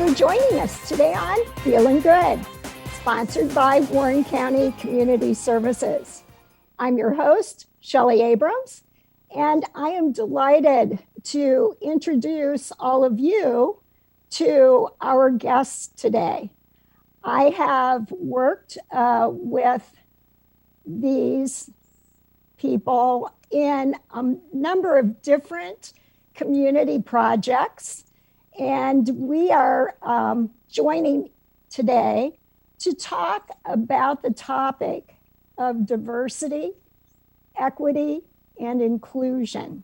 for joining us today on Feelin Good, sponsored by Warren County Community Services. I'm your host, Shelly Abrams, and I am delighted to introduce all of you to our guests today. I have worked with these people in a number of different community projects, and we are joining today to talk about the topic of diversity, equity, and inclusion,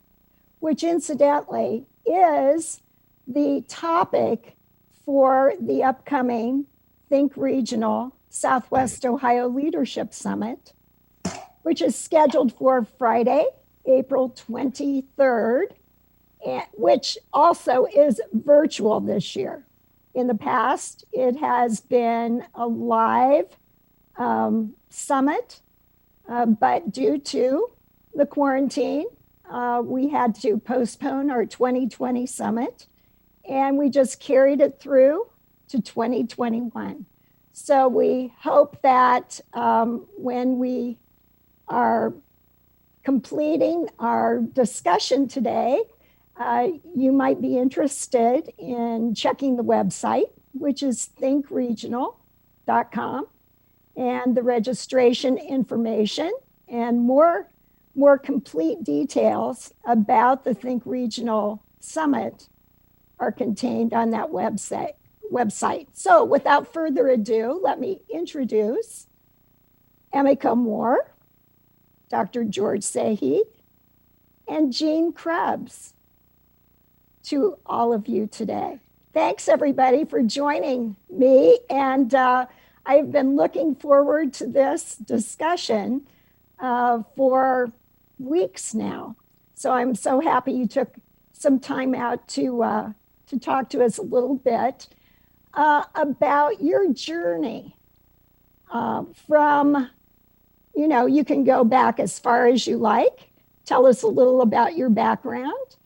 which incidentally is the topic for the upcoming Think Regional Southwest Ohio Leadership Summit, which is scheduled for Friday, April 23rd, which also is virtual this year. In the past, it has been a live summit, but due to the quarantine, we had to postpone our 2020 summit, and we just carried it through to 2021. So we hope that when we are completing our discussion today, you might be interested in checking the website, which is thinkregional.com, and the registration information and more complete details about the Think Regional Summit are contained on that website. So without further ado, let me introduce Emeka Moore, Dr. George Sahi, and Jean Krebs to all of you today. Thanks everybody for joining me, and I've been looking forward to this discussion for weeks now. So I'm so happy you took some time out to talk to us a little bit about your journey from, you can go back as far as you like. Tell us a little about your background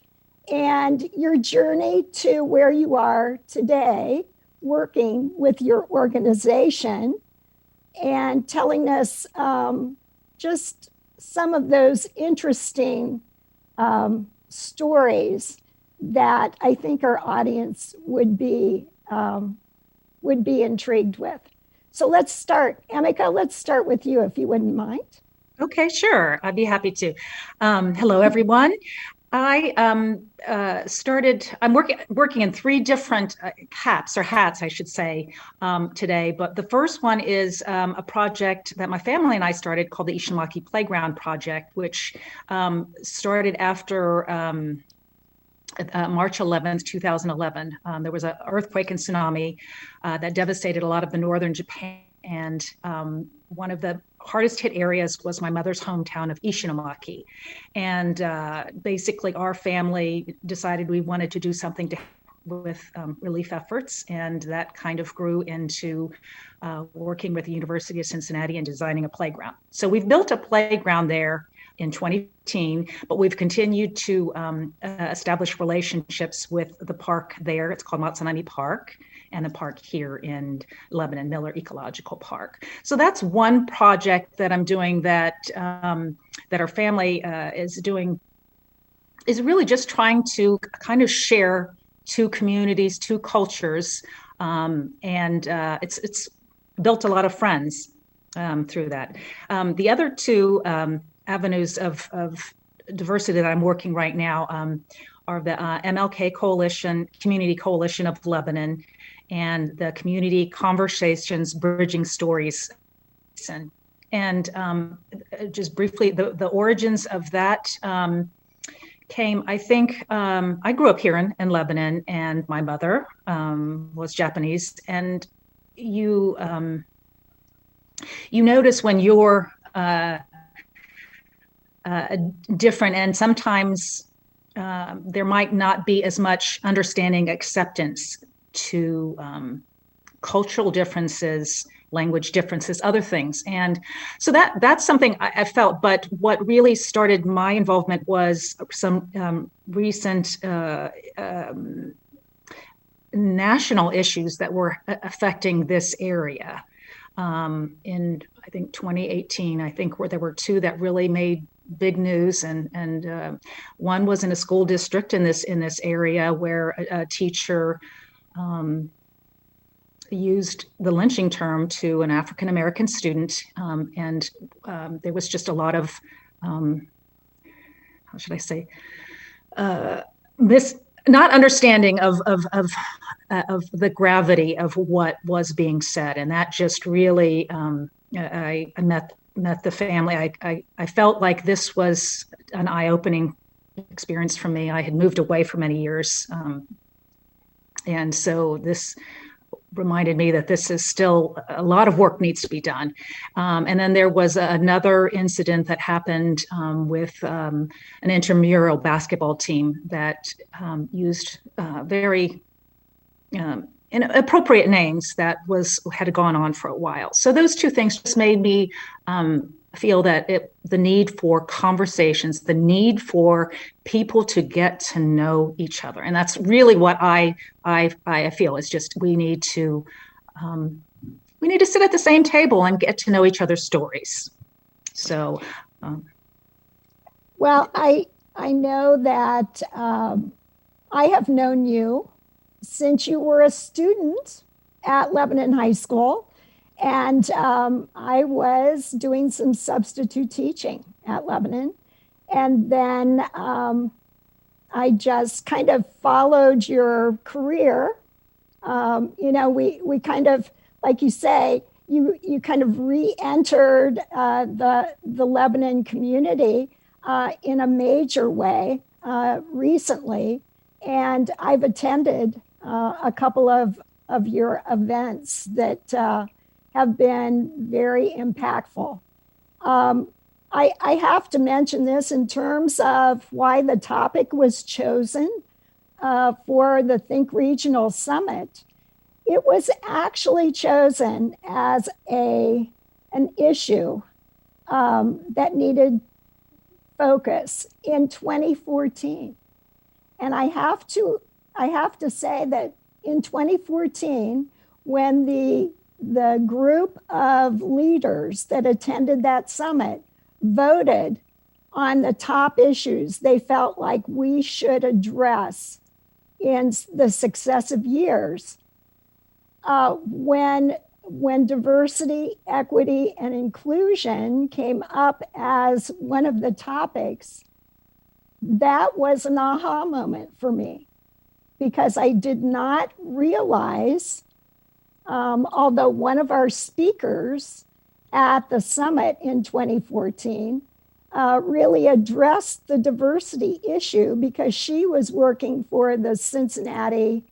and your journey to where you are today, working with your organization, and telling us just some of those interesting stories that I think our audience would be intrigued with. So let's start. Emeka, let's start with you, if you wouldn't mind. Okay, sure. I'd be happy to. Hello, everyone. I'm working in three different hats, I should say, today. But the first one is a project that my family and I started called the Ishinomaki Playground Project, which started after March 11th, 2011. There was an earthquake and tsunami that devastated a lot of the northern Japan. And one of the hardest hit areas was my mother's hometown of Ishinomaki. And basically our family decided we wanted to do something with relief efforts. And that kind of grew into working with the University of Cincinnati and designing a playground. So we've built a playground there in 2018, but we've continued to establish relationships with the park there. It's called Matsunami Park, and the park here in Lebanon, Miller Ecological Park. So that's one project that I'm doing that our family is doing, is really just trying to kind of share two communities, two cultures, and it's built a lot of friends through that. The other two avenues of diversity that I'm working right now are the MLK Coalition, Community Coalition of Lebanon, and the Community Conversations Bridging Stories. And just briefly, the origins of that came, I think, I grew up here in Lebanon, and my mother was Japanese. And you notice when you're different, and sometimes there might not be as much understanding, acceptance to cultural differences, language differences, other things. And so that's something I felt. But what really started my involvement was some recent national issues that were affecting this area. In I think 2018, I think where there were two that really made big news, and one was in a school district in this area where a teacher used the lynching term to an African American student, and there was just a lot of how should I say not understanding of the gravity of what was being said, and that just really I met the family. I felt like this was an eye-opening experience for me. I had moved away for many years, and so this reminded me that this is still a lot of work needs to be done. And then there was another incident that happened with an intramural basketball team that used very inappropriate names that had gone on for a while. So those two things just made me feel that the need for conversations, the need for people to get to know each other, and that's really what I feel is just we need to sit at the same table and get to know each other's stories. So, well, I know that I have known you since you were a student at Lebanon High School. And I was doing some substitute teaching at Lebanon. And then I just kind of followed your career. We kind of, like you say, you kind of re-entered the Lebanon community in a major way recently. And I've attended a couple of your events that have been very impactful. I have to mention this in terms of why the topic was chosen for the Think Regional Summit. It was actually chosen as an issue that needed focus in 2014. And I have to say that in 2014, when the group of leaders that attended that summit voted on the top issues they felt like we should address in the successive years. When diversity, equity, and inclusion came up as one of the topics, that was an aha moment for me, because I did not realize, although one of our speakers at the summit in 2014 really addressed the diversity issue because she was working for the Cincinnati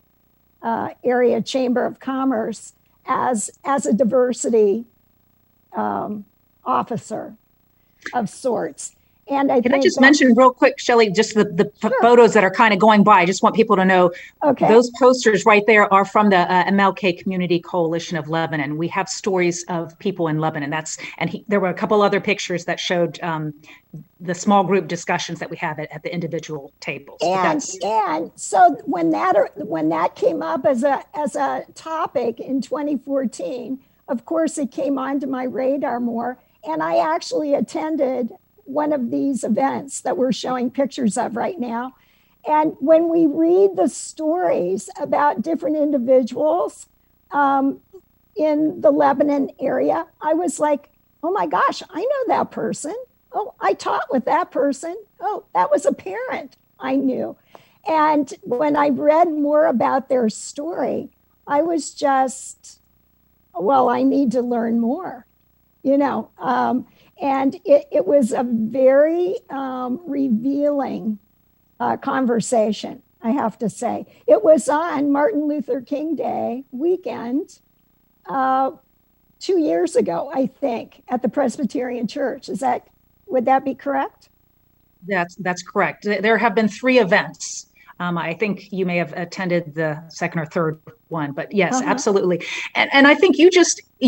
area Chamber of Commerce as a diversity officer of sorts. And Can I just mention real quick, Shelly, just the sure. Photos that are kind of going by. I just want people to know those posters right there are from the MLK Community Coalition of Lebanon. We have stories of people in Lebanon. There were a couple other pictures that showed the small group discussions that we have at the individual tables. And so when that came up as a topic in 2014, of course it came onto my radar more, and I actually attended one of these events that we're showing pictures of right now. And when we read the stories about different individuals in the Lebanon area, I was like, oh my gosh, I know that person. Oh, I taught with that person. Oh, that was a parent I knew. And when I read more about their story, I was just, well, I need to learn more, and it was a very revealing conversation, I have to say. It was on Martin Luther King Day weekend 2 years ago, I think, at the Presbyterian Church. Would that be correct? That's correct. There have been 3 events. I think you may have attended the second or third one, but yes, absolutely. And I think you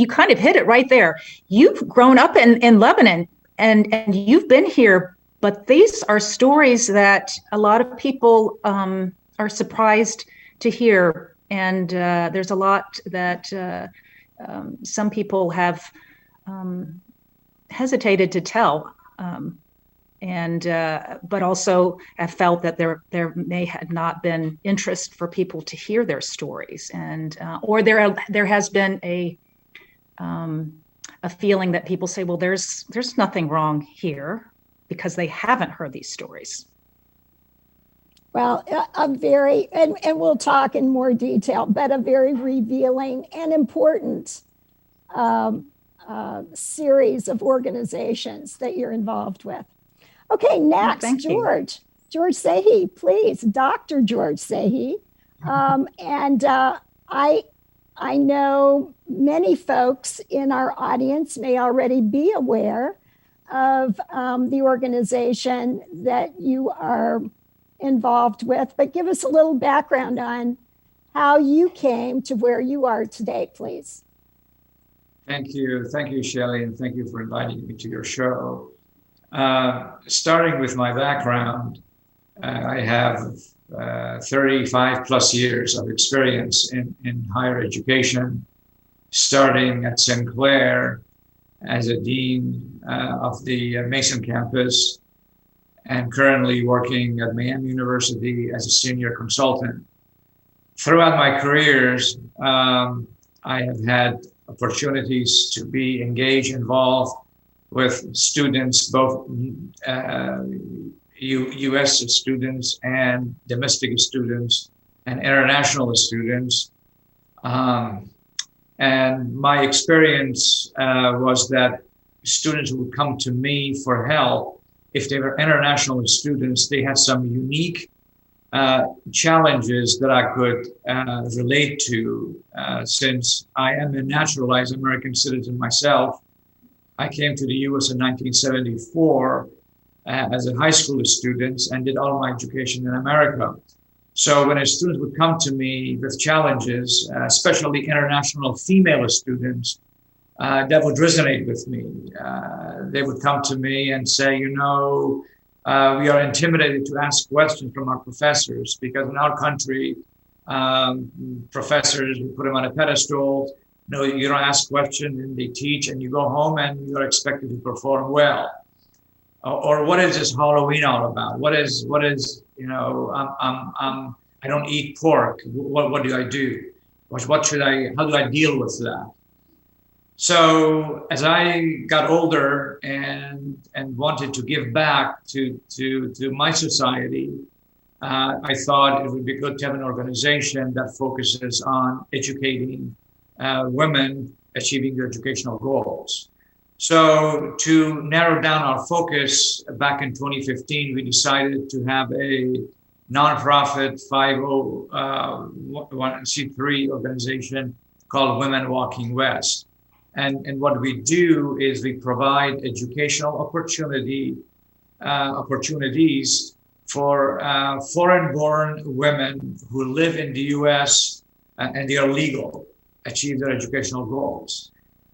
kind of hit it right there. You've grown up in Lebanon and you've been here, but these are stories that a lot of people are surprised to hear And there's a lot that some people have hesitated to tell, and but also have felt that there may have not been interest for people to hear their stories, and or there has been a feeling that people say, well, there's nothing wrong here, because they haven't heard these stories. Well, a very, and we'll talk in more detail, but a very revealing and important series of organizations that you're involved with. Okay, next, Well, George. George Sahi, please, Dr. George Sahi. And I know many folks in our audience may already be aware of the organization that you are involved with, but give us a little background on how you came to where you are today, please. Thank you, Shelly, and thank you for inviting me to your show. Starting with my background, I have 35 plus years of experience in higher education, starting at Sinclair as a dean of the Mason campus, and currently working at Miami University as a senior consultant. Throughout my careers, I have had opportunities to be engaged, involved with students, both U.S. students and domestic students and international students. And my experience was that students would come to me for help. If they were international students, they had some unique challenges that I could relate to. Since I am a naturalized American citizen myself, I came to the US in 1974 as a high school student and did all my education in America. So when a student would come to me with challenges, especially international female students, that would resonate with me. They would come to me and say, we are intimidated to ask questions from our professors, because in our country, professors, we put them on a pedestal. No, you don't ask questions, and they teach, and you go home and you're expected to perform well. Or what is this Halloween all about? What is I don't eat pork. What do I do? How do I deal with that? So as I got older and wanted to give back to my society, I thought it would be good to have an organization that focuses on educating women achieving their educational goals. So to narrow down our focus, back in 2015, we decided to have a nonprofit 501c3 organization called Women Walking West. And what we do is we provide educational opportunities for foreign-born women who live in the U.S. And they are legal, achieve their educational goals.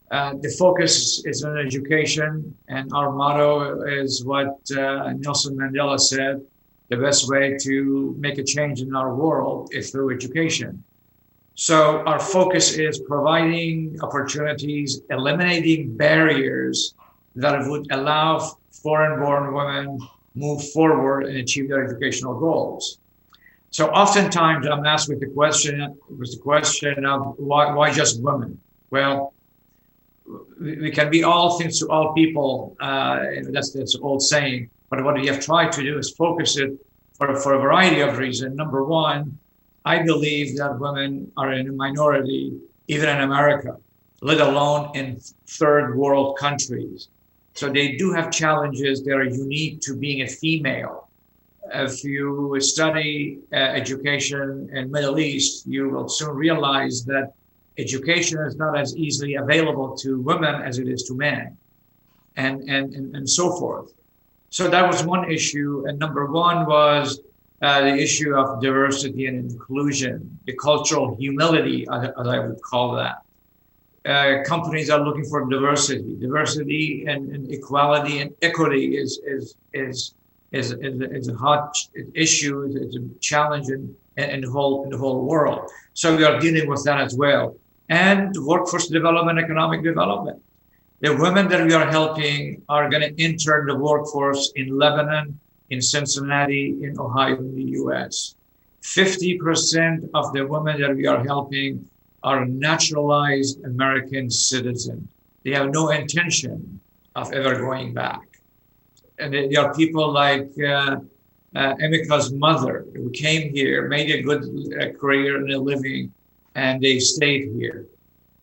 The focus is on education, and our motto is what Nelson Mandela said: the best way to make a change in our world is through education. So our focus is providing opportunities, eliminating barriers that would allow foreign-born women move forward and achieve their educational goals. So oftentimes I'm asked with the question of why just women? Well, we can be all things to all people. That's an old saying. But what we have tried to do is focus it for a variety of reasons. Number one, I believe that women are in a minority, even in America, let alone in third world countries. So they do have challenges that are unique to being a female. If you study education in Middle East, you will soon realize that education is not as easily available to women as it is to men, and so forth. So that was one issue. And number one was the issue of diversity and inclusion, the cultural humility, as I would call that. Companies are looking for diversity and equality and equity is a hot issue. It's a challenge in the whole world. So we are dealing with that as well. And workforce development, economic development. The women that we are helping are going to enter the workforce in Lebanon, in Cincinnati, in Ohio, in the US. 50% of the women that we are helping are naturalized American citizens. They have no intention of ever going back. And there are people like Emika's mother who came here, made a good career and a living, and they stayed here.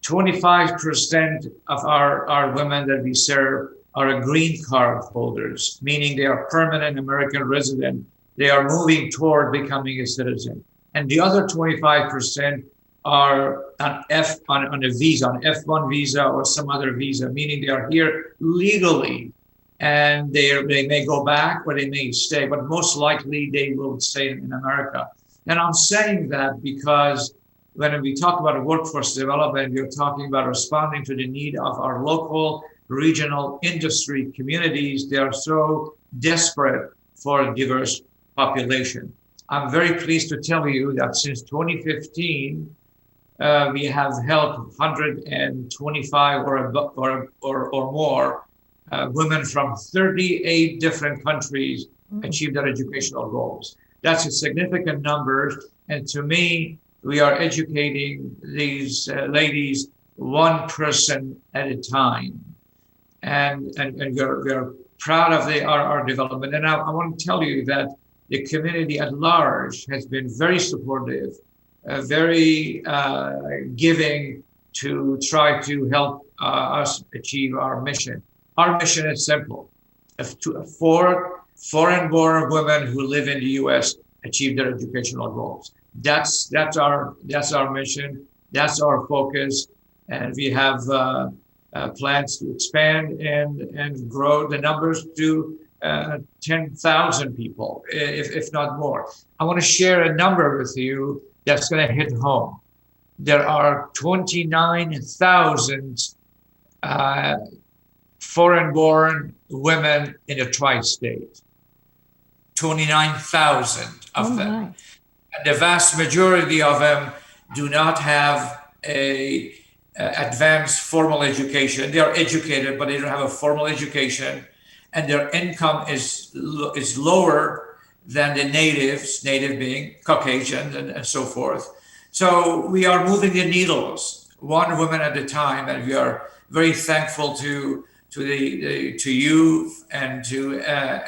25% of our women that we serve are green card holders, meaning they are permanent American resident. They are moving toward becoming a citizen. And the other 25% are on a visa, on F1 visa or some other visa, meaning they are here legally. And they may go back or they may stay, but most likely they will stay in America. And I'm saying that because when we talk about workforce development, we're talking about responding to the need of our local, regional industry communities. They are so desperate for a diverse population. I'm very pleased to tell you that since 2015, we have helped 125 or more women from 38 different countries achieve their educational goals. That's a significant number. And to me, we are educating these ladies one person at a time. And we're proud of our development. And I want to tell you that the community at large has been very supportive, very giving to try to help us achieve our mission. Our mission is simple: for foreign-born women who live in the U.S. achieve their educational goals. That's our mission. That's our focus, and we have plans to expand and grow the numbers to 10,000 people, if not more. I want to share a number with you that's going to hit home. There are 29,000 foreign-born women in the tri-state. 29,000 of them. And the vast majority of them do not have a advanced formal education. They are educated, but they don't have a formal education, and their income is lower than the natives, native being Caucasian and so forth. So we are moving the needles one woman at a time, and we are very thankful to you and to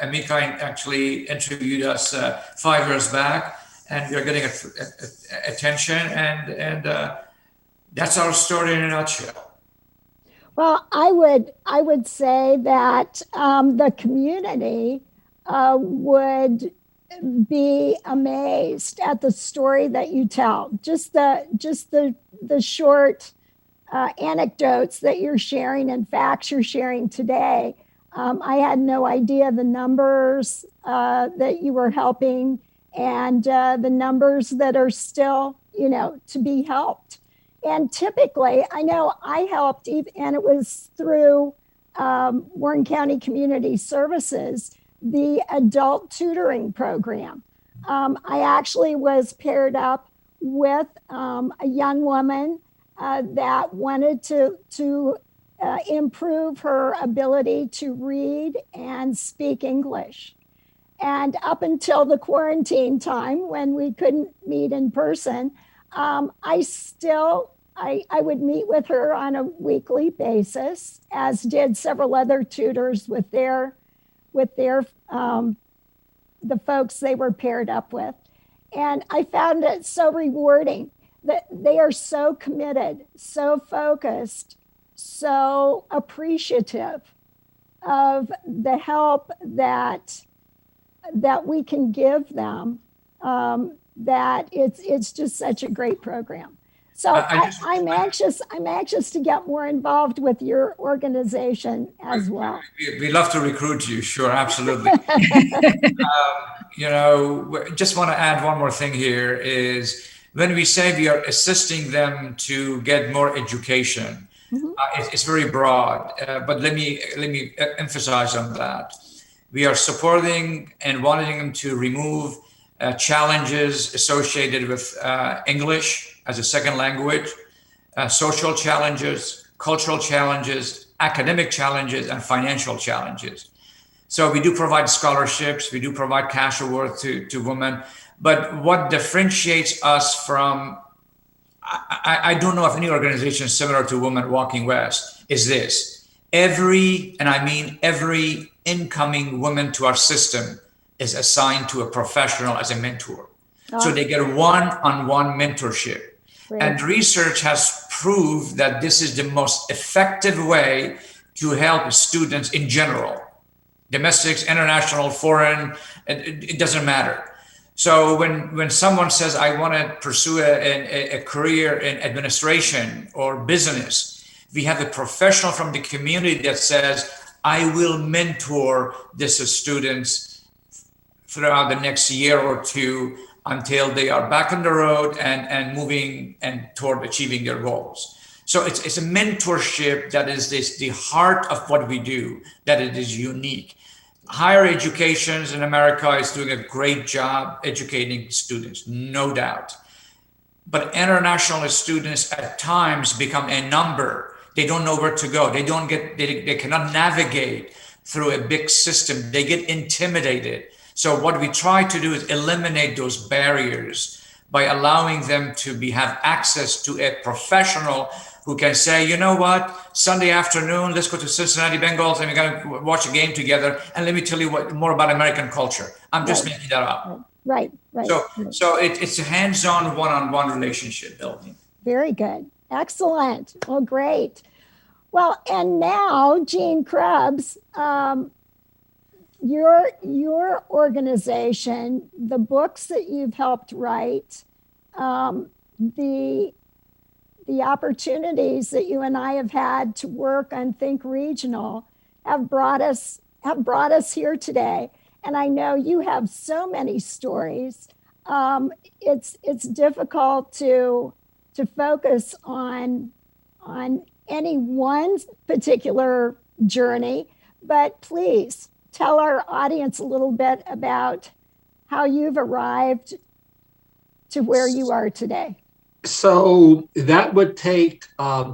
Emika actually interviewed us 5 years back, and we are getting attention, and that's our story in a nutshell. Well, I would say that the community would be amazed at the story that you tell. Just the short anecdotes that you're sharing and facts you're sharing today. I had no idea the numbers that you were helping, and the numbers that are still, to be helped. And typically, I know I helped, and it was through Warren County Community Services, the adult tutoring program. I actually was paired up with a young woman that wanted to improve her ability to read and speak English. And up until the quarantine time, when we couldn't meet in person, I would meet with her on a weekly basis, as did several other tutors with their the folks they were paired up with. And I found it so rewarding that they are so committed, so focused, so appreciative of the help that we can give them, that it's just such a great program. So I'm anxious to get more involved with your organization as well. We love to recruit you. Sure, absolutely. Just want to add one more thing here is when we say we are assisting them to get more education, it's very broad, but let me emphasize on that. We are supporting and wanting them to remove challenges associated with English as a second language, social challenges, cultural challenges, academic challenges, and financial challenges. So we do provide scholarships, we do provide cash awards to women, but what differentiates us from, I don't know of any organization similar to Women Walking West, is this. Every, and I mean every incoming woman to our system is assigned to a professional as a mentor. So they get one-on-one mentorship. Great. And research has proved that this is the most effective way to help students in general. Domestics, international, foreign, it doesn't matter. So when someone says, I want to pursue a career in administration or business, we have a professional from the community that says, I will mentor these students throughout the next year or two until they are back on the road and moving and toward achieving their goals. So it's a mentorship that is the heart of what we do, that it is unique. Higher education in America is doing a great job educating students, no doubt. But international students at times become a number. They don't know where to go. They cannot navigate through a big system. They get intimidated. So what we try to do is eliminate those barriers by allowing them to have access to a professional who can say, you know what, Sunday afternoon, let's go to Cincinnati Bengals and we're going to watch a game together. And let me tell you more about American culture. I'm just making that up. Right. So it's a hands-on, one-on-one relationship building. Very good. Excellent. Well, great. Well, and now, Gene Krebs, your organization, the books that you've helped write, the opportunities that you and I have had to work on Think Regional have brought us here today. And I know you have so many stories. It's difficult to focus on any one particular journey, but please tell our audience a little bit about how you've arrived to where you are today. So that would take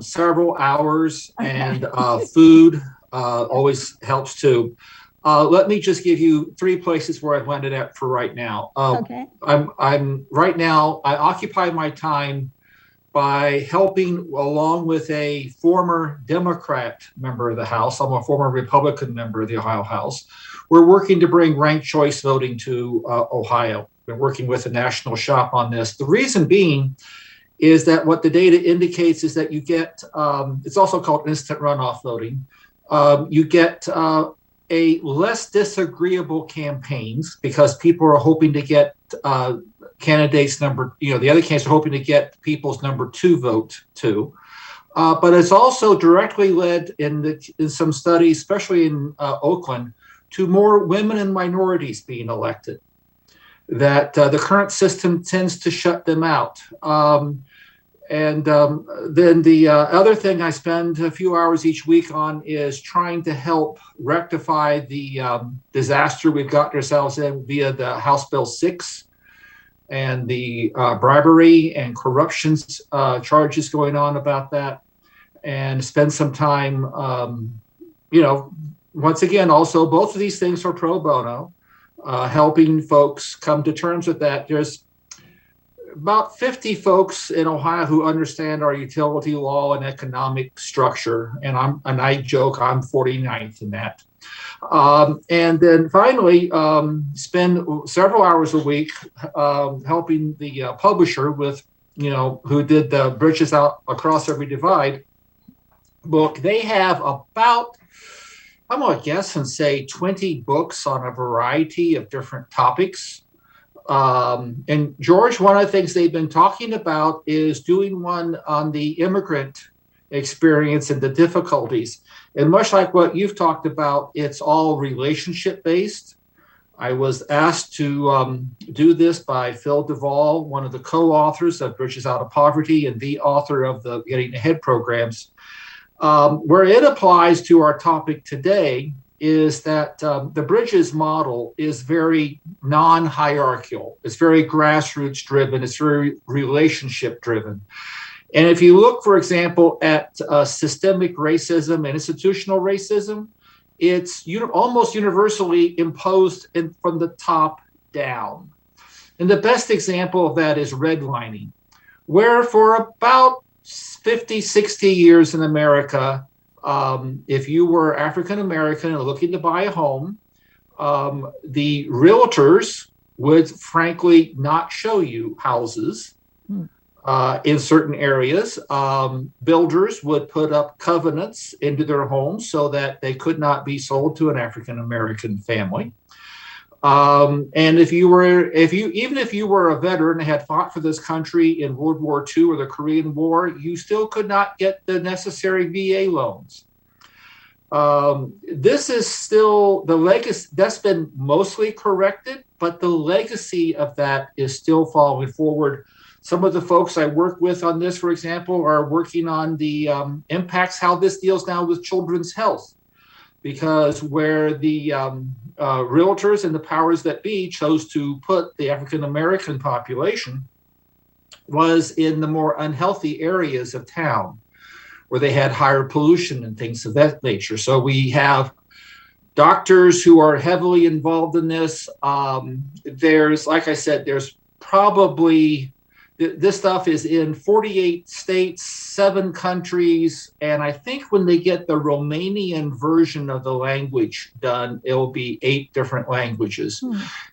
several hours, and food always helps too. Let me just give you 3 places where I've landed at for right now. Okay. I'm right now, I occupy my time by helping along with a former Democrat member of the House. I'm a former Republican member of the Ohio House. We're working to bring ranked choice voting to Ohio. We're working with a national shop on this. The reason being is that what the data indicates is that you get, it's also called instant runoff voting. You get a less disagreeable campaigns because people are hoping to get candidates the other candidates are hoping to get people's number 2 vote too. But it's also directly led in some studies, especially in Oakland, to more women and minorities being elected. That the current system tends to shut them out. Then the other thing I spend a few hours each week on is trying to help rectify the disaster we've gotten ourselves in via the House Bill 6 and the bribery and corruption charges going on about that, and spend some time, once again, also both of these things are pro bono, helping folks come to terms with that. There's about 50 folks in Ohio who understand our utility law and economic structure, and I joke I'm 49th in that. And then finally, spend several hours a week helping the publisher with, who did the Bridges Out Across Every Divide book. They have about, I'm going to guess and say 20 books on a variety of different topics. And George, one of the things they've been talking about is doing one on the immigrant experience and the difficulties. And much like what you've talked about, it's all relationship based. I was asked to do this by Phil Duvall, one of the co-authors of Bridges Out of Poverty and the author of the Getting Ahead programs, where it applies to our topic today is that the Bridges model is very non-hierarchical. It's very grassroots driven. It's very relationship driven. And if you look, for example, at systemic racism and institutional racism, it's almost universally imposed from the top down. And the best example of that is redlining, where for about 50, 60 years in America, if you were African American and looking to buy a home, the realtors would frankly not show you houses in certain areas. Builders would put up covenants into their homes so that they could not be sold to an African American family. And if you were a veteran and had fought for this country in World War II or the Korean War, you still could not get the necessary VA loans. This is still the legacy that's been mostly corrected, but the legacy of that is still following forward. Some of the folks I work with on this, for example, are working on the impacts, how this deals now with children's health. Because where the realtors and the powers that be chose to put the African American population was in the more unhealthy areas of town, where they had higher pollution and things of that nature. So we have doctors who are heavily involved in this. There's, like I said, there's probably, this stuff is in 48 states, 7 countries, and I think when they get the Romanian version of the language done, it'll be 8 different languages.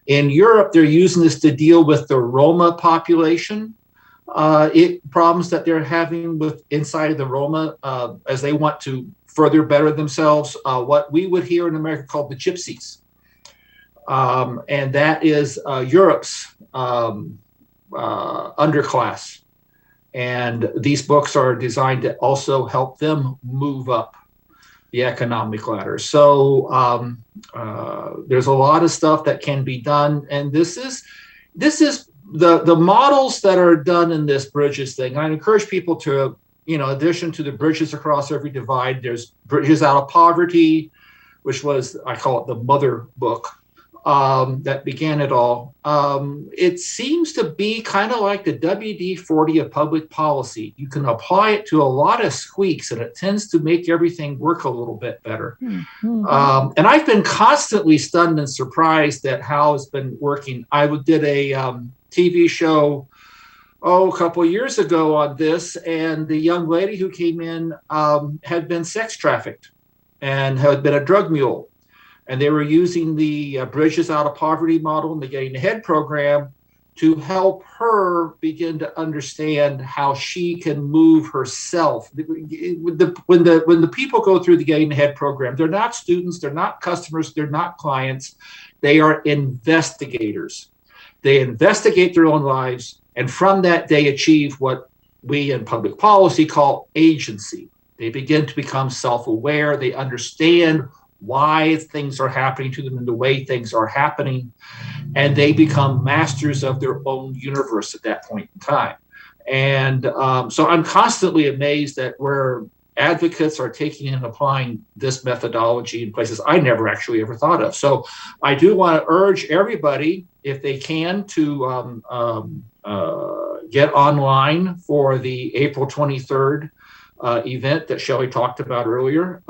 In Europe, they're using this to deal with the Roma population, problems that they're having with inside of the Roma as they want to further better themselves, what we would hear in America called the gypsies. And that is Europe's underclass, and these books are designed to also help them move up the economic ladder. So there's a lot of stuff that can be done, and this is the models that are done in this Bridges thing. I encourage people to, in addition to the Bridges Across Every Divide, there's Bridges Out of Poverty, which was, I call it the mother book. That began it all. It seems to be kind of like the WD-40 of public policy. You can apply it to a lot of squeaks, and it tends to make everything work a little bit better. And I've been constantly stunned and surprised at how it's been working. I did a TV show, a couple of years ago on this, and the young lady who came in had been sex trafficked and had been a drug mule. And they were using the Bridges Out of Poverty model and the Getting Ahead program to help her begin to understand how she can move herself. When the people go through the Getting Ahead program, they're not students, they're not customers, they're not clients. They are investigators. They investigate their own lives, and from that they achieve what we in public policy call agency. They begin to become self-aware. They understand why things are happening to them and the way things are happening, and they become masters of their own universe at that point in time. And so I'm constantly amazed at where advocates are taking and applying this methodology in places I never actually ever thought of. So I do want to urge everybody, if they can, to get online for the April 23rd event that Shelly talked about earlier.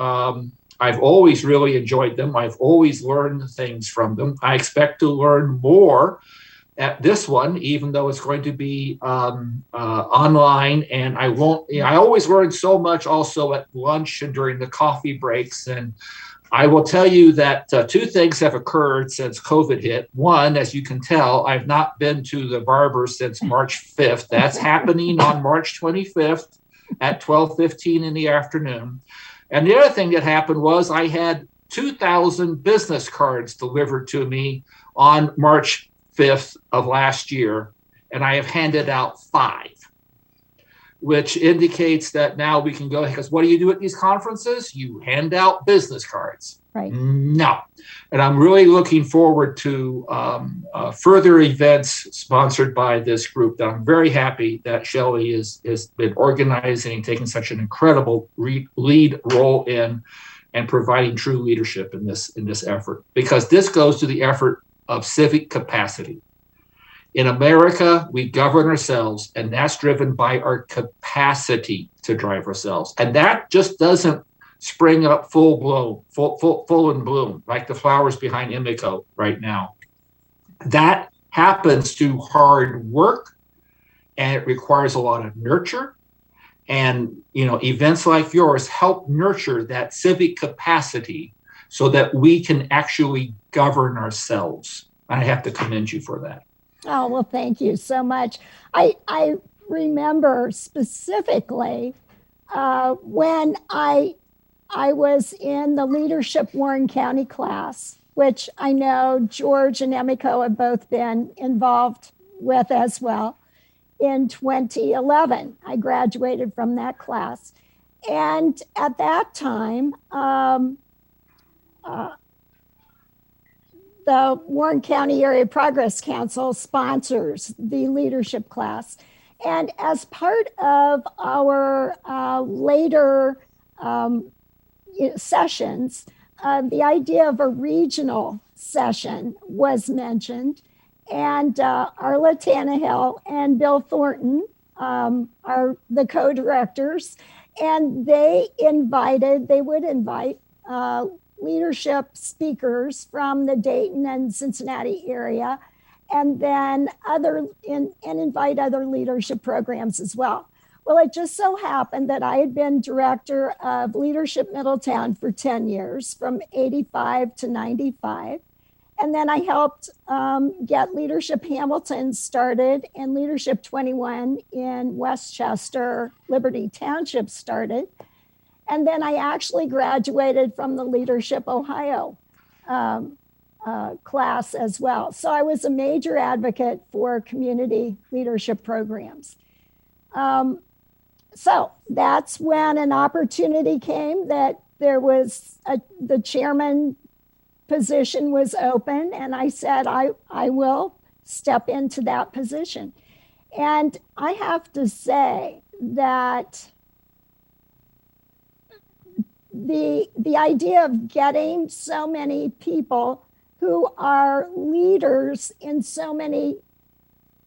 I've always really enjoyed them. I've always learned things from them. I expect to learn more at this one, even though it's going to be online. And I won't, I always learn so much also at lunch and during the coffee breaks. And I will tell you that 2 things have occurred since COVID hit. One, as you can tell, I've not been to the barber since March 5th. That's happening on March 25th at 12:15 in the afternoon. And the other thing that happened was I had 2,000 business cards delivered to me on March 5th of last year, and I have handed out 5, which indicates that now we can go, because what do you do at these conferences? You hand out business cards. Right. No. And I'm really looking forward to further events sponsored by this group that I'm very happy that Shelly has been organizing and taking such an incredible lead role in. and providing true leadership in this effort, because this goes to the effort of civic capacity. In America, we govern ourselves, and that's driven by our capacity to drive ourselves. And that just doesn't spring up full in bloom, like the flowers behind Emiko right now. That happens through hard work, and it requires a lot of nurture. And, events like yours help nurture that civic capacity so that we can actually govern ourselves. I have to commend you for that. Oh, well, thank you so much. I remember specifically when I was in the Leadership Warren County class, which I know George and Emiko have both been involved with as well. In 2011, I graduated from that class. And at that time, the Warren County Area Progress Council sponsors the leadership class. And as part of our later sessions, the idea of a regional session was mentioned. And Arla Tannehill and Bill Thornton are the co-directors, and they would invite leadership speakers from the Dayton and Cincinnati area, and then invite other leadership programs as well. Well, it just so happened that I had been director of Leadership Middletown for 10 years, from 85 to 95. And then I helped get Leadership Hamilton started and Leadership 21 in Westchester, Liberty Township started. And then I actually graduated from the Leadership Ohio class as well. So I was a major advocate for community leadership programs. So that's when an opportunity came that there was the chairman position was open, and I said, I will step into that position. And I have to say that the idea of getting so many people who are leaders in so many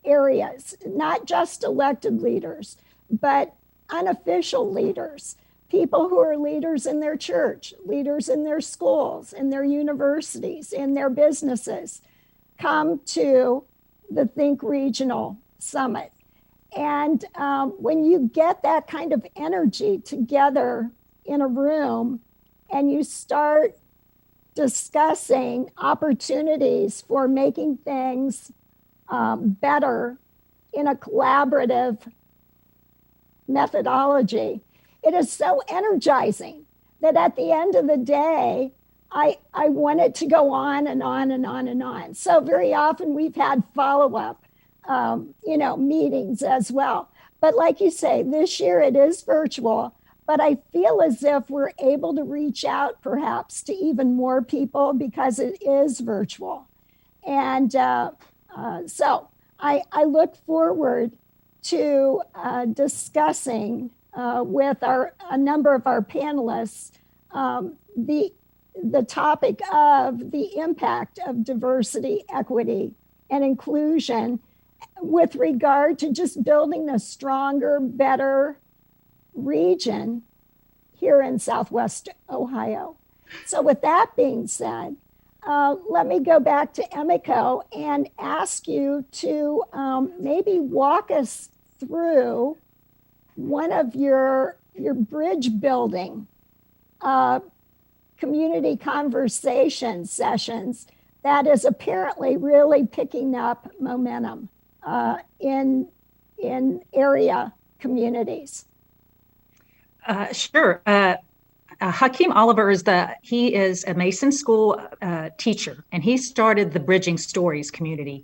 areas, not just elected leaders, but unofficial leaders, people who are leaders in their church, leaders in their schools, in their universities, in their businesses, come to the Think Regional Summit. And when you get that kind of energy together in a room and you start discussing opportunities for making things better in a collaborative methodology, it is so energizing that at the end of the day, I want it to go on and on and on and on. So very often we've had follow-up, meetings as well. But like you say, this year it is virtual, but I feel as if we're able to reach out perhaps to even more people because it is virtual. And so I look forward to discussing with a number of our panelists the topic of the impact of diversity, equity, and inclusion with regard to just building a stronger, better region here in Southwest Ohio. So with that being said, let me go back to Emiko and ask you to maybe walk us through one of your bridge building community conversation sessions that is apparently really picking up momentum in area communities. Sure. Hakeem Oliver is a Mason School teacher, and he started the Bridging Stories community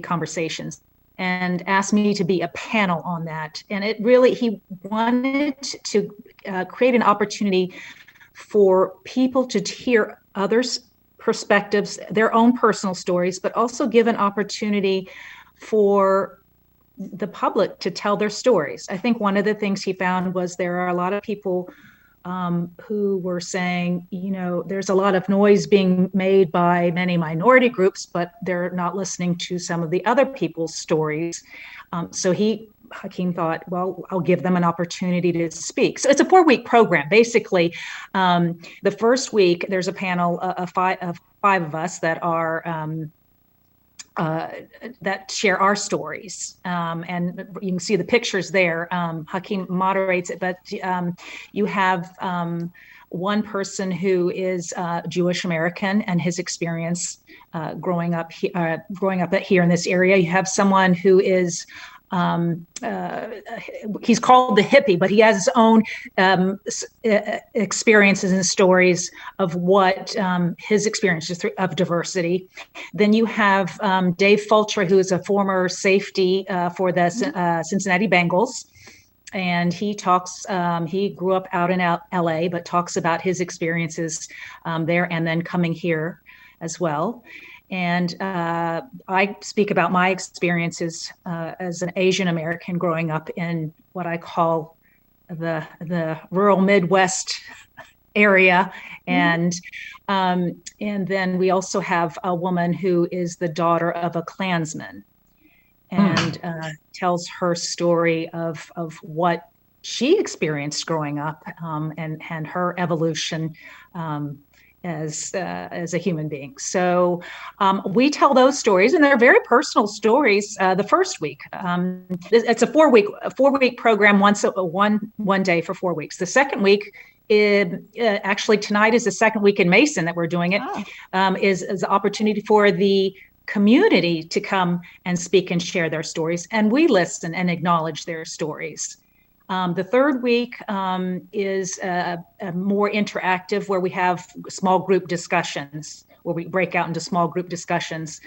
conversations, and asked me to be a panel on that. And he wanted to create an opportunity for people to hear others' perspectives, their own personal stories, but also give an opportunity for the public to tell their stories. I think one of the things he found was there are a lot of people who were saying, there's a lot of noise being made by many minority groups, but they're not listening to some of the other people's stories. So Hakeem thought, well, I'll give them an opportunity to speak. So it's a 4-week program. Basically, the first week, there's a panel of five of us that are that share our stories. And you can see the pictures there. Hakeem moderates it, but you have one person who is Jewish American and his experience growing up here in this area. You have someone who is he's called the hippie, but he has his own experiences and stories of what his experiences of diversity. Then you have Dave Fulcher, who is a former safety for the Cincinnati Bengals. And he talks, he grew up out in LA, but talks about his experiences there and then coming here as well. And I speak about my experiences as an Asian American growing up in what I call the rural Midwest area. And then we also have a woman who is the daughter of a Klansman and tells her story of what she experienced growing up and her evolution as a human being. So we tell those stories, and they're very personal stories. The first week, it's a 4-week program, one day for 4 weeks. The second week, actually tonight is the second week in Mason that we're doing it. Is an opportunity for the community to come and speak and share their stories, and we listen and acknowledge their stories. The third week is more interactive, where we have small group discussions, where we break out into small group discussions.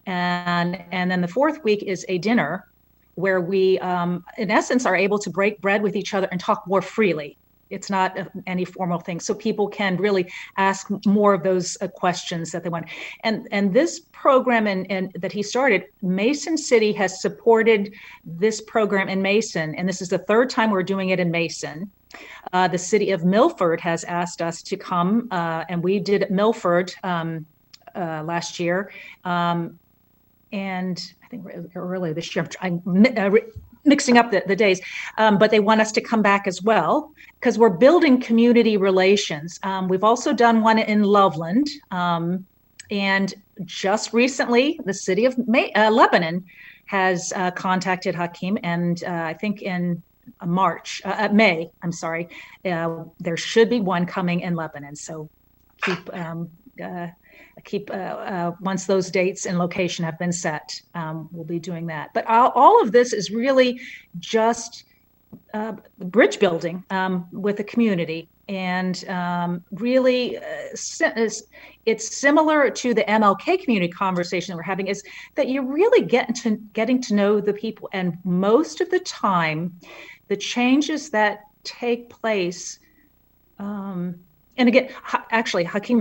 And then the fourth week is a dinner where we, in essence, are able to break bread with each other and talk more freely. It's not any formal thing. So people can really ask more of those questions that they want. And this program and that he started, Mason City has supported this program in Mason. And this is the third time we're doing it in Mason. The city of Milford has asked us to come, and we did at Milford last year. And I think earlier this year, I'm mixing up the days, but they want us to come back as well because we're building community relations. We've also done one in Loveland, and just recently the city of Lebanon has contacted Hakeem, and I think in May, I'm sorry, there should be one coming in Lebanon. So keep once those dates and location have been set, we'll be doing that. But all of this is really just bridge building with the community, and really it's similar to the MLK community conversation that we're having, is that you're really getting to know the people, and most of the time the changes that take place, and again, actually, Hakeem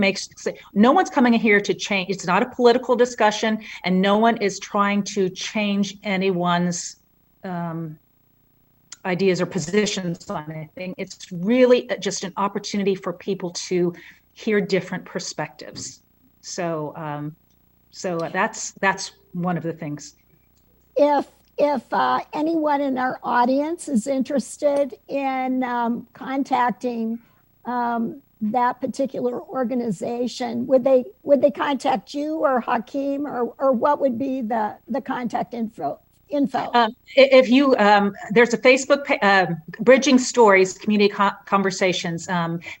no one's coming in here to change. It's not a political discussion, and no one is trying to change anyone's ideas or positions on anything. It's really just an opportunity for people to hear different perspectives. So that's one of the things. If anyone in our audience is interested in contacting that particular organization, would they contact you or Hakeem, or what would be the contact info? If you there's a Facebook Bridging Stories Community Conversations.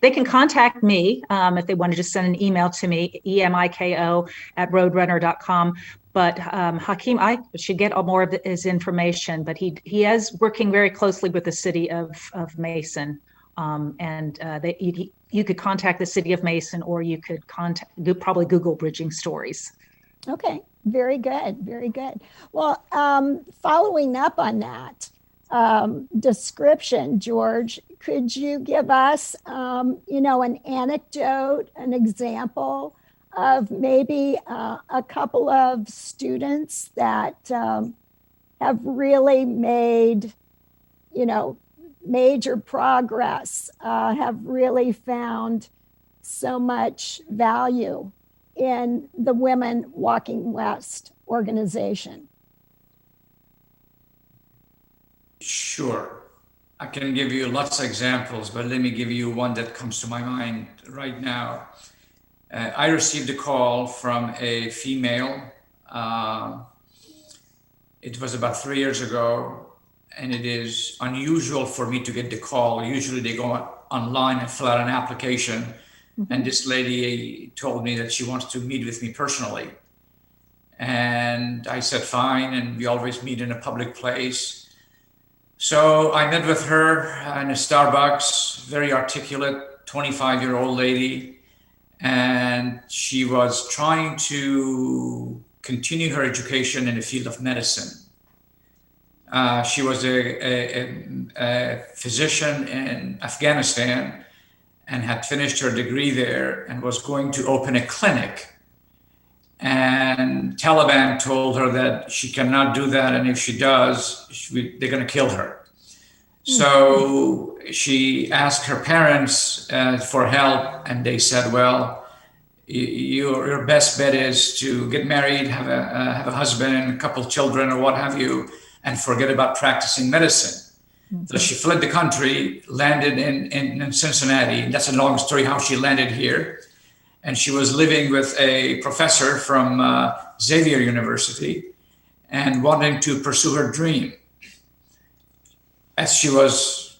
They can contact me if they want to just send an email to me, emiko@roadrunner.com. But Hakeem, I should get more of his information, but he is working very closely with the city of Mason. And you could contact the city of Mason, or you could probably Google Bridging Stories. Okay, very good, very good. Well, following up on that description, George, could you give us, an anecdote, an example of maybe a couple of students that have really made, major progress have really found so much value in the Women Walking West organization? Sure. I can give you lots of examples, but let me give you one that comes to my mind right now. I received a call from a female. It was about 3 years ago, and it is unusual for me to get the call. Usually they go online and fill out an application. And this lady told me that she wants to meet with me personally. And I said, fine. And we always meet in a public place. So I met with her in a Starbucks, very articulate, 25-year-old lady. And she was trying to continue her education in the field of medicine. She was a physician in Afghanistan and had finished her degree there and was going to open a clinic. And Taliban told her that she cannot do that, and if she does, they're going to kill her. So she asked her parents for help, and they said, well, your best bet is to get married, have a husband, a couple children, or what have you, and forget about practicing medicine. So she fled the country, landed in Cincinnati. That's a long story how she landed here. And she was living with a professor from Xavier University and wanting to pursue her dream. As she was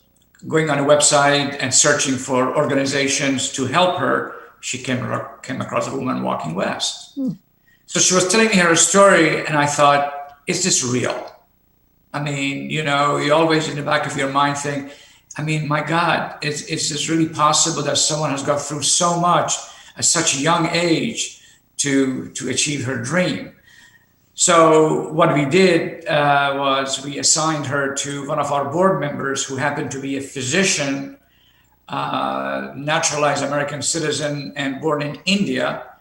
going on a website and searching for organizations to help her, she came across a Woman Walking West. So she was telling me her story, and I thought, is this real? I mean, you always in the back of your mind think, I mean, my God, is this really possible that someone has gone through so much at such a young age to achieve her dream? So what we did was we assigned her to one of our board members who happened to be a physician, naturalized American citizen and born in India,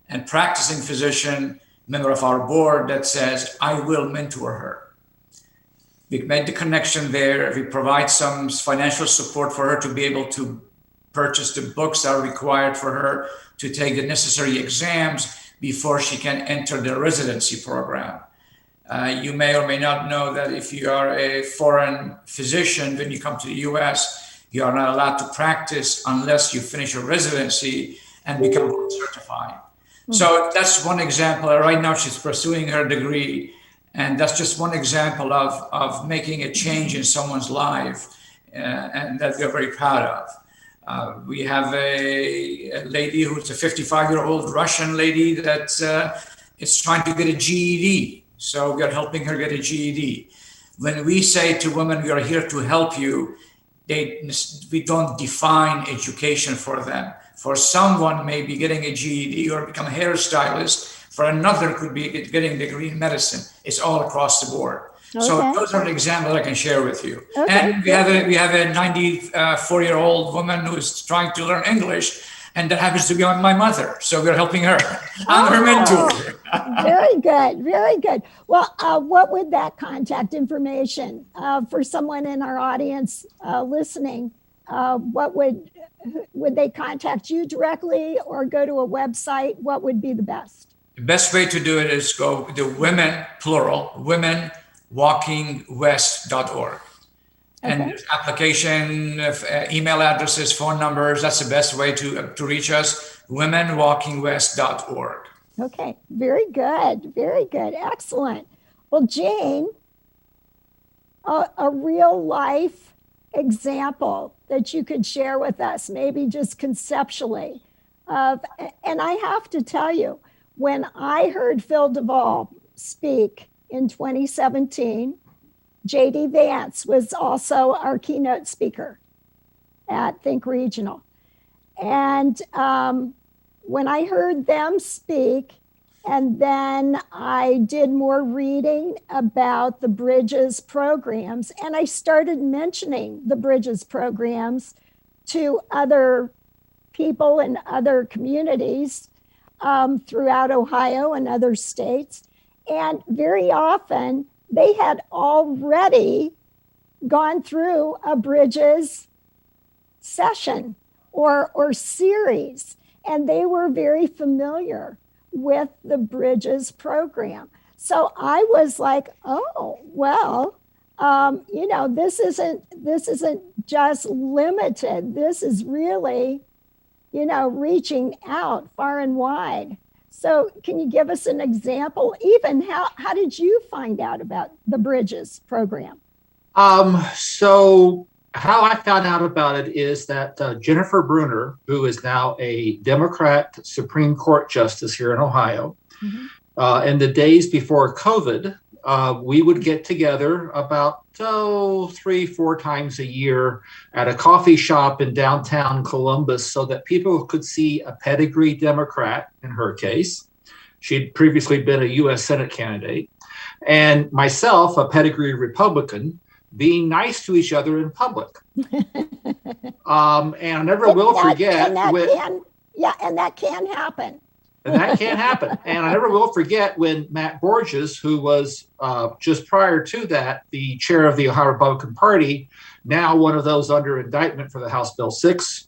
and practicing physician, member of our board that says, I will mentor her. We made the connection there. We provide some financial support for her to be able to purchase the books that are required for her to take the necessary exams before she can enter the residency program. You may or may not know that if you are a foreign physician, when you come to the US, you are not allowed to practice unless you finish your residency and become board certified. So that's one example. Right now she's pursuing her degree. And that's just one example of making a change in someone's life, and that we're very proud of. We have a lady who's a 55-year-old Russian lady that is trying to get a GED. So we are helping her get a GED. When we say to women, we are here to help you, we don't define education for them. For someone maybe getting a GED or become a hairstylist, for another could be getting a degree in medicine. It's all across the board. Okay. So those are the examples I can share with you. Okay. And we have a 94-year-old woman who is trying to learn English, and that happens to be my mother. So we're helping her. I'm her mentor. Very good, very good. Well, what would that contact information for someone in our audience listening? What would they contact you directly or go to a website? What would be the best? The best way to do it is go to women, plural, womenwalkingwest.org. Okay. And application, email addresses, phone numbers, that's the best way to reach us, womenwalkingwest.org. Okay, very good, excellent. Well, Jane, a real life example that you could share with us, maybe just conceptually, and I have to tell you, when I heard Phil Duvall speak in 2017, J.D. Vance was also our keynote speaker at Think Regional. And when I heard them speak, and then I did more reading about the Bridges programs, and I started mentioning the Bridges programs to other people in other communities throughout Ohio and other states. And very often they had already gone through a Bridges session or series, and they were very familiar with the Bridges program. So I was like, oh, well, this isn't just limited. This is really, reaching out far and wide. So can you give us an example? Even how did you find out about the Bridges program? So how I found out about it is that Jennifer Brunner, who is now a Democrat Supreme Court Justice here in Ohio, in the days before COVID, we would get together about 3-4 times a year at a coffee shop in downtown Columbus so that people could see a pedigree Democrat, in her case. She'd previously been a U.S. Senate candidate, and myself, a pedigree Republican, being nice to each other in public. And I never will forget. And that can happen. And that can't happen. And I never will forget when Matt Borges, who was just prior to that the chair of the Ohio Republican Party, now one of those under indictment for the House Bill 6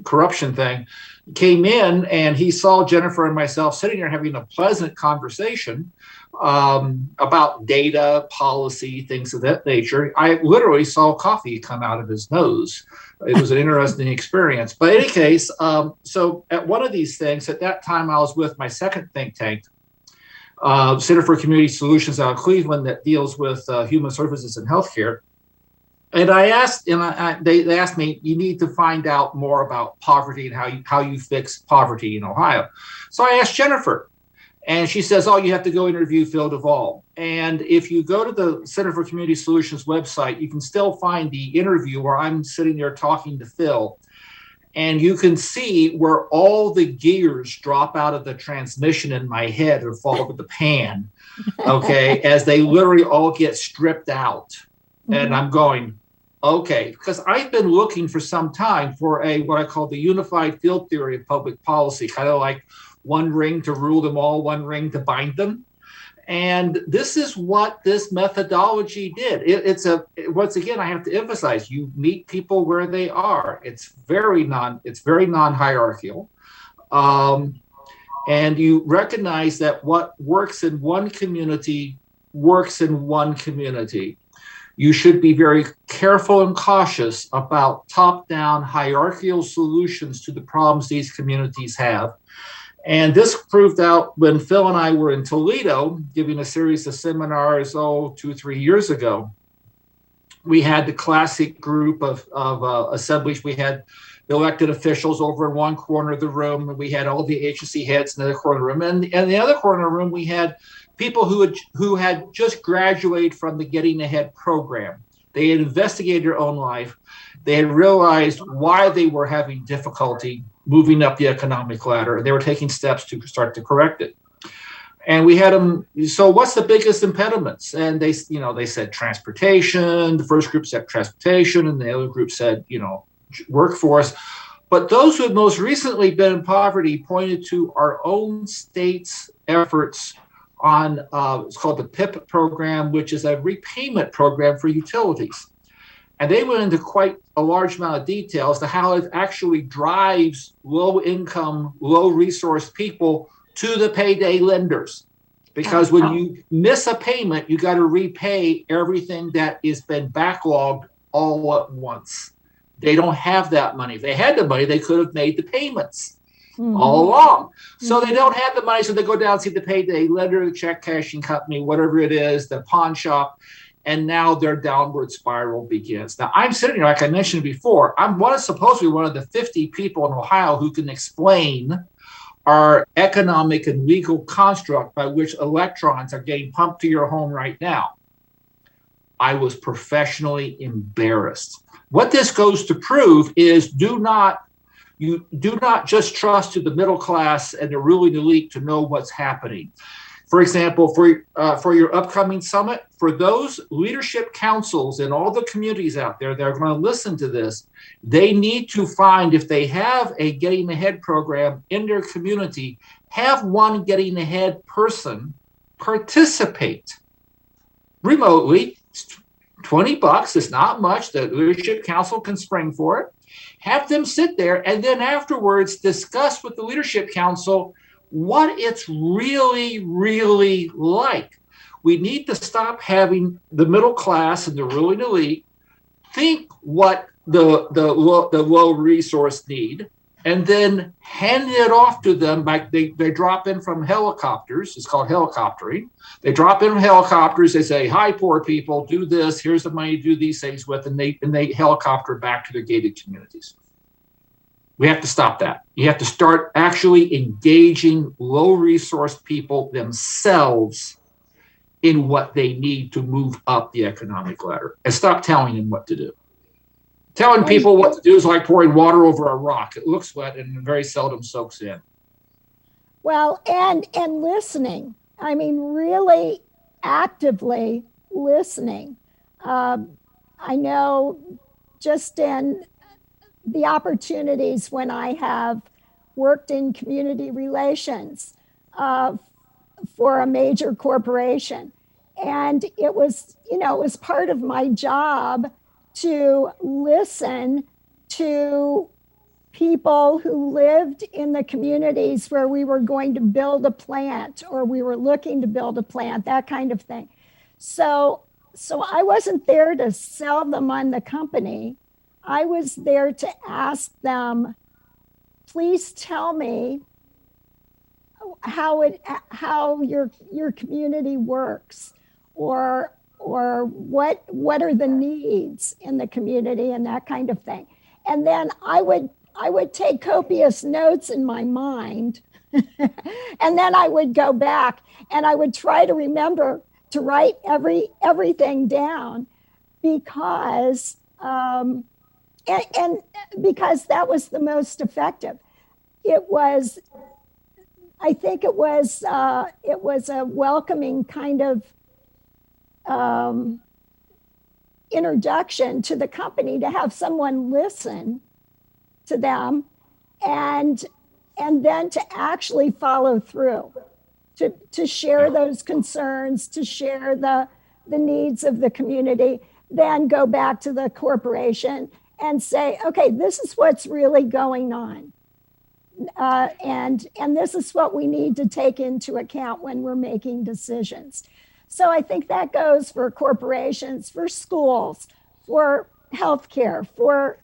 corruption thing, came in and he saw Jennifer and myself sitting there having a pleasant conversation about data, policy, things of that nature. I literally saw coffee come out of his nose. It was an interesting experience. But in any case, so at one of these things, at that time, I was with my second think tank, Center for Community Solutions out of Cleveland, that deals with human services and healthcare. And I asked, and they asked me, you need to find out more about poverty and how you fix poverty in Ohio. So I asked Jennifer, and she says, oh, you have to go interview Phil Duvall. And if you go to the Center for Community Solutions website, you can still find the interview where I'm sitting there talking to Phil. And you can see where all the gears drop out of the transmission in my head or fall over the pan, okay, as they literally all get stripped out. And I'm going, okay, because I've been looking for some time for what I call the unified field theory of public policy, kind of like one ring to rule them all, one ring to bind them. And this is what this methodology did. Once again, I have to emphasize, you meet people where they are. It's very non-hierarchical. And you recognize that what works in one community works in one community. You should be very careful and cautious about top-down hierarchical solutions to the problems these communities have. And this proved out when Phil and I were in Toledo giving a series of seminars, 2-3 years ago. We had the classic group of assemblies. We had elected officials over in one corner of the room, and we had all the agency heads in the other corner of the room. And in the other corner of the room, we had people who had just graduated from the Getting Ahead program. They had investigated their own life. They had realized why they were having difficulty moving up the economic ladder, and they were taking steps to start to correct it. And we had them, so what's the biggest impediments? And they said transportation. The first group said transportation, and the other group said, workforce. But those who had most recently been in poverty pointed to our own state's efforts on, it's called the PIP program, which is a repayment program for utilities. And they went into quite a large amount of detail as to how it actually drives low-income, low-resource people to the payday lenders. Because when you miss a payment, you got to repay everything that has been backlogged all at once. They don't have that money. If they had the money, they could have made the payments all along. So they don't have the money, so they go down and see the payday lender, the check cashing company, whatever it is, the pawn shop, and now their downward spiral begins. Now, I'm sitting here, like I mentioned before, I'm supposedly one of the 50 people in Ohio who can explain our economic and legal construct by which electrons are getting pumped to your home right now. I was professionally embarrassed. What this goes to prove is do not just trust to the middle class and the ruling elite to know what's happening. For example, for your upcoming summit, for those leadership councils in all the communities out there that are going to listen to this, they need to find, if they have a Getting Ahead program in their community, have one Getting Ahead person participate remotely $20 is not much. The Leadership Council can spring for it. Have them sit there and then afterwards discuss with the Leadership Council what it's really, really like. We need to stop having the middle class and the ruling elite think what the low resource need, and then hand it off to them. Like they drop in from helicopters. It's called helicoptering. They drop in from helicopters. They say, "Hi, poor people, do this. Here's the money to do these things with," and they helicopter back to their gated communities. We have to stop that. You have to start actually engaging low resource people themselves in what they need to move up the economic ladder, and stop telling them what to do. Telling people what to do is like pouring water over a rock. It looks wet and very seldom soaks in. Well, and listening. I mean, really actively listening. I know just in the opportunities when I have worked in community relations for a major corporation. And it was part of my job to listen to people who lived in the communities where we were going to build a plant or we were looking to build a plant, that kind of thing. So I wasn't there to sell them on the company. I was there to ask them, please tell me how your community works, or what are the needs in the community, and that kind of thing. And then I would take copious notes in my mind, and then I would go back and I would try to remember to write everything down, because and because that was the most effective. I think it was a welcoming kind of introduction to the company to have someone listen to them and then to actually follow through, to share those concerns, to share the needs of the community, then go back to the corporation and say, okay, this is what's really going on. And this is what we need to take into account when we're making decisions. So I think that goes for corporations, for schools, for healthcare, for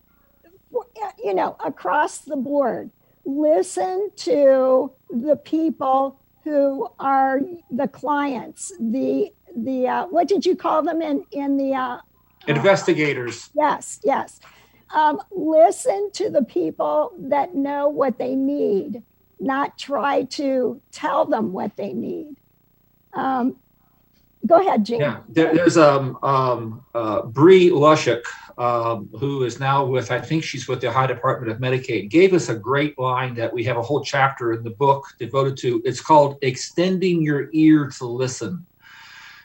across the board. Listen to the people who are the clients, the what did you call them in the investigators? Yes. Listen to the people that know what they need, not try to tell them what they need. Go ahead, Gene. Yeah, there's Bree Lushik, who is now with, I think she's with the Ohio Department of Medicaid, gave us a great line that we have a whole chapter in the book devoted to. It's called Extending Your Ear to Listen.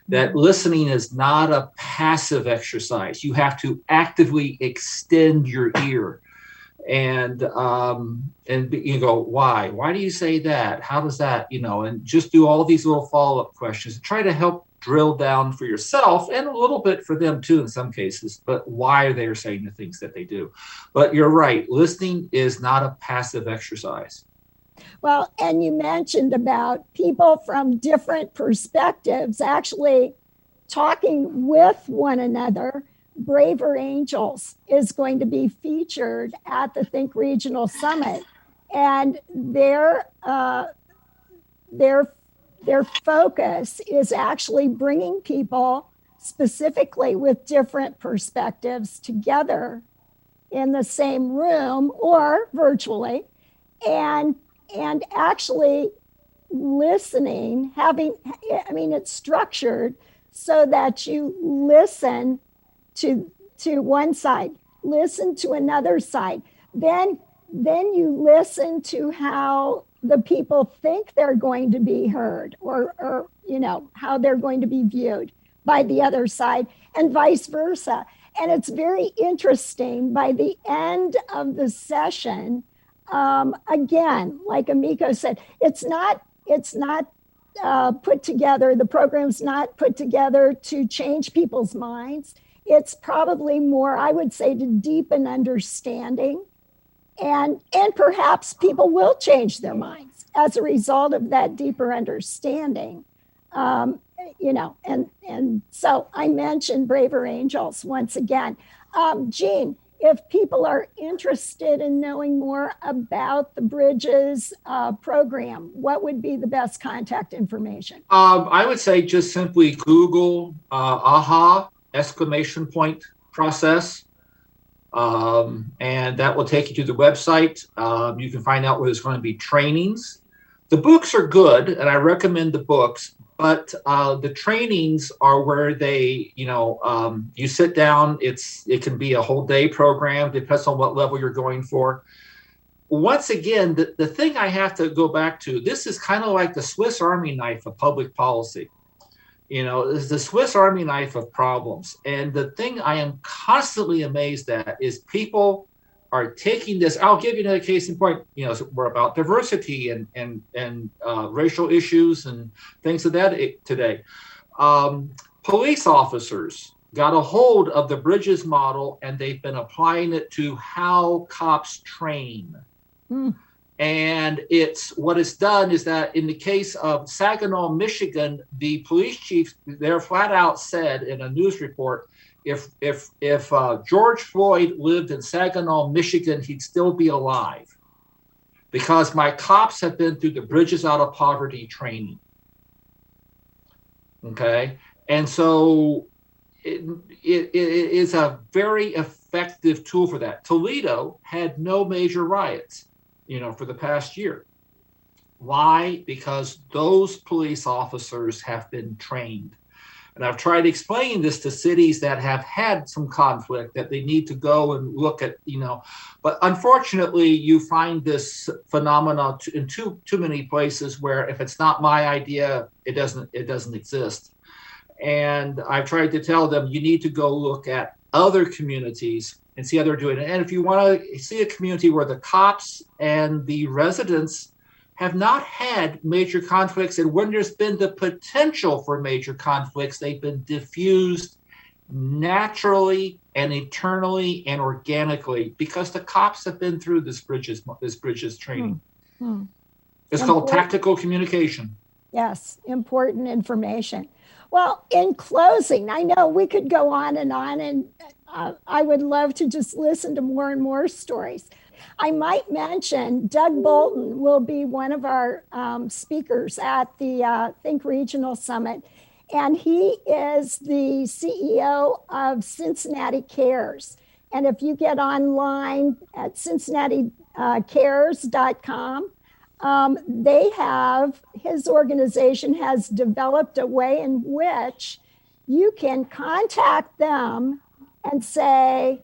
That listening is not a passive exercise. You have to actively extend your ear. And you go, why? Why do you say that? How does that, and just do all these little follow-up questions and try to help drill down for yourself and a little bit for them too in some cases, but why they are saying the things that they do. But you're right, listening is not a passive exercise. Well, and you mentioned about people from different perspectives actually talking with one another. Braver Angels is going to be featured at the Think Regional Summit, and their focus is actually bringing people specifically with different perspectives together in the same room or virtually, and actually listening, it's structured so that you listen to one side, listen to another side, then you listen to how the people think they're going to be heard, or how they're going to be viewed by the other side, and vice versa. And it's very interesting. By the end of the session, again, like Amico said, it's not put together. The program's not put together to change people's minds. it's probably more, I would say, to deepen understanding. And perhaps people will change their minds as a result of that deeper understanding. And so I mentioned Braver Angels once again. Jean, if people are interested in knowing more about the Bridges program, what would be the best contact information? I would say just simply Google AHA exclamation point process. And that will take you to the website. You can find out where there's going to be trainings. The books are good, and I recommend the books, but the trainings are where they, you sit down. It can be a whole day program, depends on what level you're going for. Once again, the thing I have to go back to, this is kind of like the Swiss Army knife of public policy. Is the Swiss Army knife of problems. And the thing I am constantly amazed at is people are taking this. I'll give you another case in point. We're about diversity and racial issues and things of that today. Police officers got a hold of the Bridges model, and they've been applying it to how cops train. And what it's done is that in the case of Saginaw, Michigan, the police chief there flat out said in a news report, if George Floyd lived in Saginaw, Michigan, he'd still be alive, because my cops have been through the Bridges Out of Poverty training. Okay, and so it is a very effective tool for that. Toledo had no major riots, for the past year. Why? Because those police officers have been trained. And I've tried explaining this to cities that have had some conflict, that they need to go and look at, but unfortunately you find this phenomenon in too many places where if it's not my idea, it doesn't exist. And I've tried to tell them, you need to go look at other communities and see how they're doing it. And if you want to see a community where the cops and the residents have not had major conflicts, and when there's been the potential for major conflicts, they've been diffused naturally and eternally and organically, because the cops have been through this Bridges training. It's called tactical communication. Yes, important information. Well, in closing, I know we could go on, and I would love to just listen to more and more stories. I might mention Doug Bolton will be one of our speakers at the Think Regional Summit, and he is the CEO of Cincinnati Cares. And if you get online at CincinnatiCares.com, his organization has developed a way in which you can contact them and say,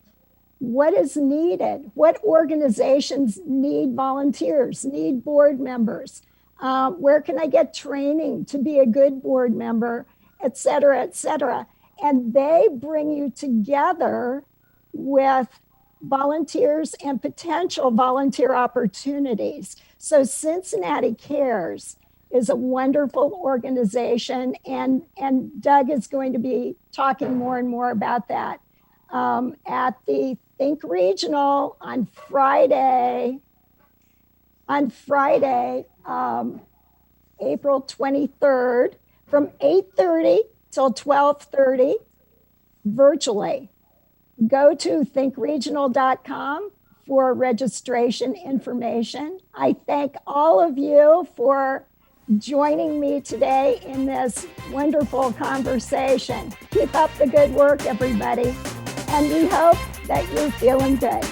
what is needed? What organizations need volunteers, need board members? Where can I get training to be a good board member, et cetera, et cetera. And they bring you together with volunteers and potential volunteer opportunities. So Cincinnati Cares is a wonderful organization, and Doug is going to be talking more and more about that at the Think Regional on Friday, April 23rd, from 8:30 till 12:30, virtually. Go to thinkregional.com for registration information. I thank all of you for joining me today in this wonderful conversation. Keep up the good work, everybody. And we hope that you're feeling good.